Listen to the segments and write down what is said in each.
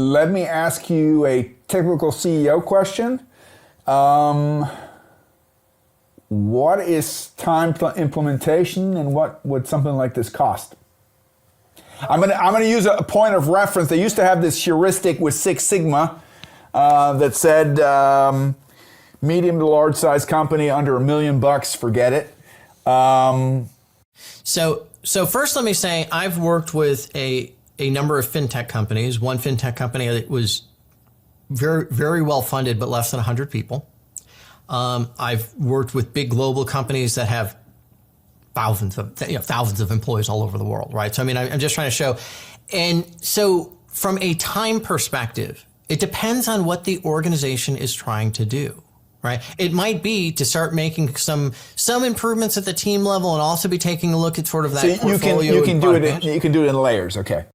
Let me ask you a typical CEO question. What is time to implementation, and what would something like this cost? I'm gonna use a point of reference. They used to have this heuristic with Six Sigma that said medium to large size company under $1 million, forget it. So first, let me say I've worked with a number of fintech companies. One fintech company that was very, very well funded, but less than 100 people. I've worked with big global companies that have thousands of employees all over the world, right? So, I mean, I'm just trying to show. And so from a time perspective, it depends on what the organization is trying to do, right? It might be to start making some improvements at the team level and also be taking a look at sort of that portfolio. You can do it in layers, okay.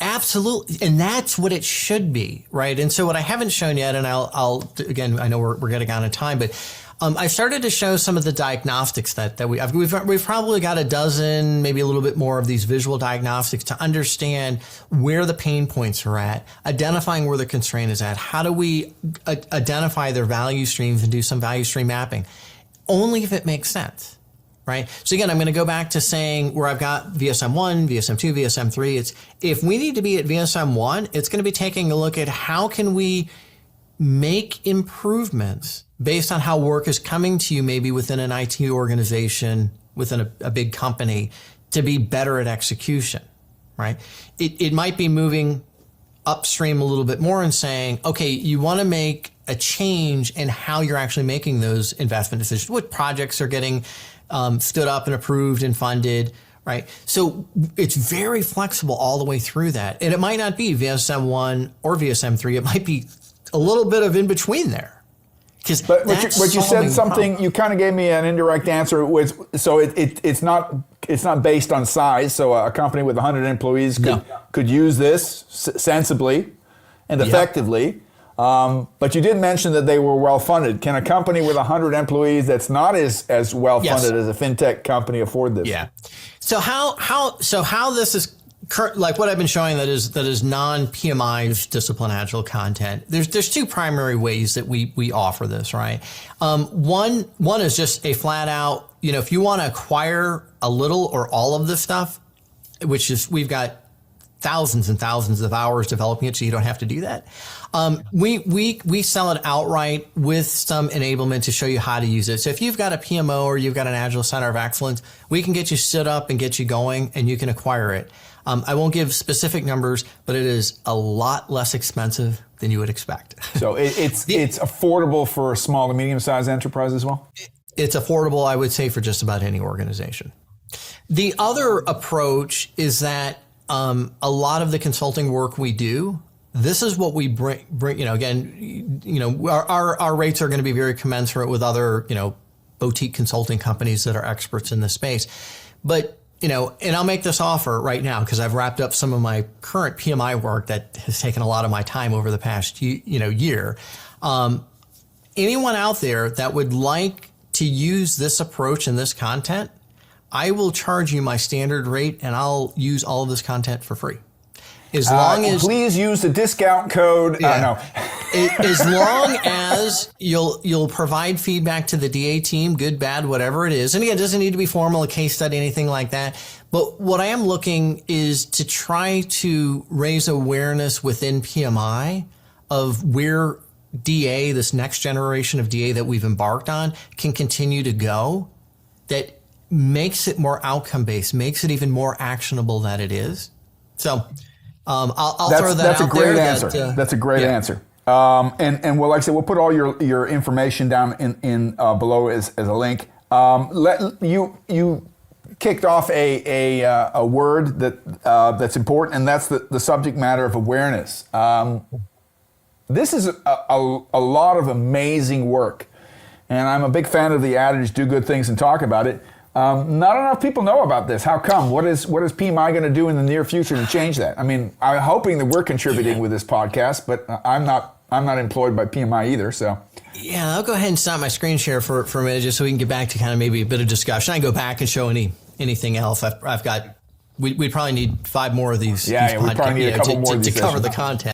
Absolutely. And that's what it should be, right? And so what I haven't shown yet, and I'll again, I know we're getting out of time, but I started to show some of the diagnostics that we've probably got a dozen, maybe a little bit more of these visual diagnostics to understand where the pain points are at, identifying where the constraint is at. How do we identify their value streams and do some value stream mapping? Only if it makes sense. Right. So again, I'm going to go back to saying where I've got VSM1, VSM2, VSM3. It's if we need to be at VSM1, it's going to be taking a look at how can we make improvements based on how work is coming to you, maybe within an IT organization, within a big company, to be better at execution. Right. It might be moving upstream a little bit more and saying, okay, you want to make a change in how you're actually making those investment decisions. What projects are getting stood up and approved and funded, right? So it's very flexible all the way through that. And it might not be VSM1 or VSM3. It might be a little bit of in between there. But you said something, you kind of gave me an indirect answer. So it's not based on size. So a company with 100 employees could use this sensibly and effectively. But you did mention that they were well-funded. Can a company with 100 employees that's not as well-funded as a fintech company afford this? Yeah. So how this is like what I've been showing that is non-PMI Disciplined Agile content. There's two primary ways that we offer this, right? One is just a flat out, if you want to acquire a little or all of this stuff, which is we've got thousands and thousands of hours developing it, so you don't have to do that. We sell it outright with some enablement to show you how to use it. So if you've got a PMO or you've got an Agile Center of Excellence, we can get you stood up and get you going, and you can acquire it. I won't give specific numbers, but it is a lot less expensive than you would expect. So it's affordable for a small to medium-sized enterprise as well? It's affordable, I would say, for just about any organization. The other approach is that a lot of the consulting work we do, this is what we bring, our rates are going to be very commensurate with other, boutique consulting companies that are experts in this space. But, and I'll make this offer right now because I've wrapped up some of my current PMI work that has taken a lot of my time over the past, year. Anyone out there that would like to use this approach and this content, I will charge you my standard rate, and I'll use all of this content for free. As long as please use the discount code. As long as you'll provide feedback to the DA team, good, bad, whatever it is. And again, it doesn't need to be formal, a case study, anything like that. But what I am looking is to try to raise awareness within PMI of where DA, this next generation of DA that we've embarked on, can continue to go. That makes it more outcome-based, makes it even more actionable than it is. So I'll throw that out there. That's a great answer. That's a great answer. And well, like I said, we'll put all your information down in below as a link. You kicked off a word that's important, and that's the subject matter of awareness. This is a lot of amazing work, and I'm a big fan of the adage, do good things and talk about it. Not enough people know about this. How come? What is PMI going to do in the near future to change that? I mean, I'm hoping that we're contributing with this podcast, but I'm not employed by PMI either. So yeah, I'll go ahead and stop my screen share for a minute just so we can get back to kind of maybe a bit of discussion. I can go back and show anything else. I've got. We probably need 5 more of these. We probably need a couple more of these to cover the content.